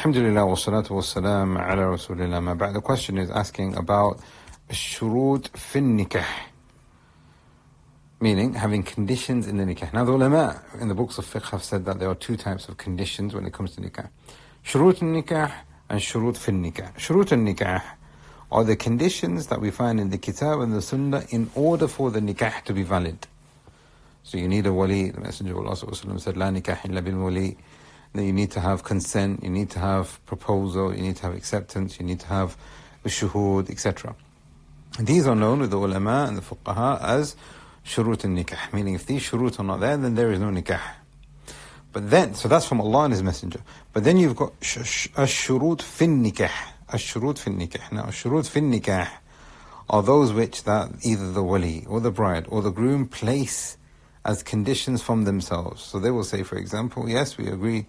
Alhamdulillah wa salatu wa salam ala rasulillah ma ba'd. The question is asking about shurut fin nikah, meaning having conditions in the nikah. Now the ulama in the books of fiqh have said that there are two types of conditions when it comes to nikah. Shurut nikah and shurut fin nikah. Shurut nikah are the conditions that we find in the kitab and the sunnah in order for the nikah to be valid. So you need a wali. The Messenger of Allah said, La nikah illa bil wali. Then you need to have consent, you need to have proposal, you need to have acceptance, you need to have shuhud, etc. These are known with the ulama and the fuqaha as shurut al-nikah, meaning if these shurut are not there, then there is no nikah. But then, so that's from Allah and His Messenger. But then you've got ash-shurut fin nikah. Ash-shurut fin nikah. Now, ash-shurut fin nikah are those which that either the wali or the bride or the groom place as conditions from themselves. So they will say, for example, yes, we agree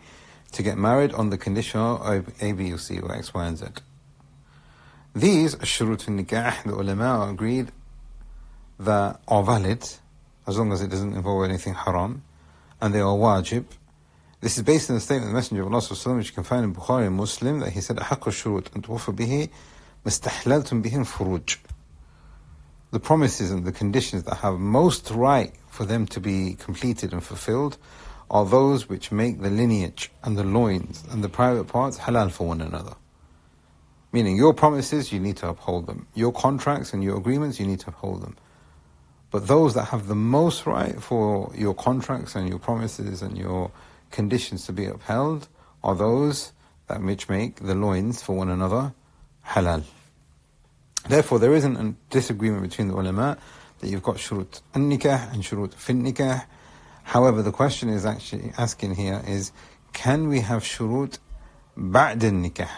to get married on the condition of A, B, or C, or X, Y, and Z. These shurut al-nikah, the ulama agreed that are valid as long as it doesn't involve anything haram, and they are wajib. This is based on the statement of the Messenger of Allah, which you can find in Bukhari and Muslim, that he said, أحق الشروط أن توفى به ما استحللتم به الفروج. The promises and the conditions that have most right for them to be completed and fulfilled are those which make the lineage and the loins and the private parts halal for one another. Meaning your promises, you need to uphold them. Your contracts and your agreements, you need to uphold them. But those that have the most right for your contracts and your promises and your conditions to be upheld are those that which make the loins for one another halal. Therefore, there isn't a disagreement between the ulama that you've got shurut an-nikah and shurut fin nikah. However, the question is actually asking here is, can we have shurut ba'd an-nikah?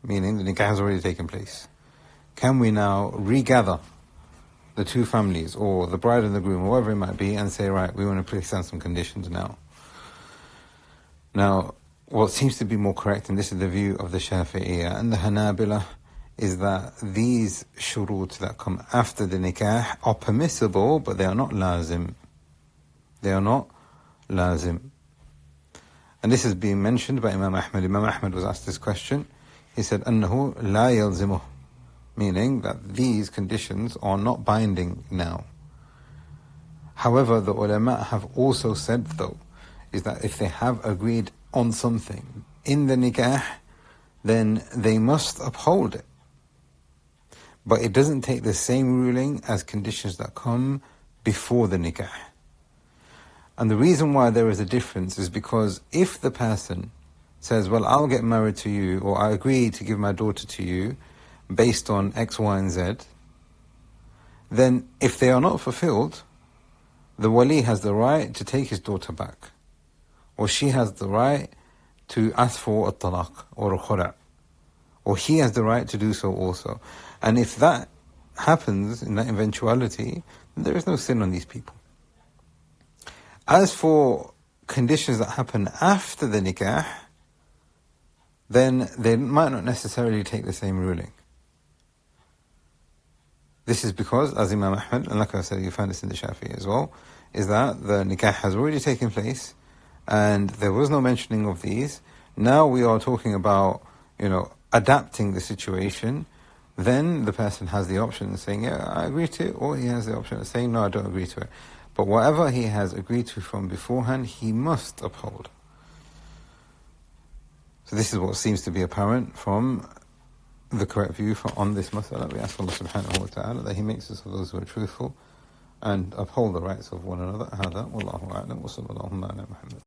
Meaning the nikah has already taken place. Can we now regather the two families, or the bride and the groom, or whatever it might be, and say, right, we want to place down some conditions now. Now, what seems to be more correct, and this is the view of the Shafi'iyya and the Hanabila, is that these shurut that come after the nikah are permissible, but they are not lazim. They are not lazim. And this is being mentioned by Imam Ahmad. Imam Ahmad was asked this question. He said, أنه لا يلزمه, meaning that these conditions are not binding now. However, the ulama have also said, though, is that if they have agreed on something in the nikah, then they must uphold it. But it doesn't take the same ruling as conditions that come before the nikah. And the reason why there is a difference is because if the person says, well, I'll get married to you, or I agree to give my daughter to you based on X, Y, and Z, then if they are not fulfilled, the wali has the right to take his daughter back. Or she has the right to ask for a talaq or a khura'. Or he has the right to do so also. And if that happens, in that eventuality, then there is no sin on these people. As for conditions that happen after the nikah, then they might not necessarily take the same ruling. This is because, as Imam Ahmad, and like I said, you find this in the Shafi'i as well, is that the nikah has already taken place, and there was no mentioning of these. Now we are talking about, adapting the situation. Then the person has the option of saying, yeah, I agree to it, or he has the option of saying, no, I don't agree to it. But whatever he has agreed to from beforehand, he must uphold. So this is what seems to be apparent from the correct view on this mas'ala. We ask Allah subhanahu wa ta'ala that He makes us of those who are truthful and uphold the rights of one another. هذا والله أعلم وصلى الله على محمد.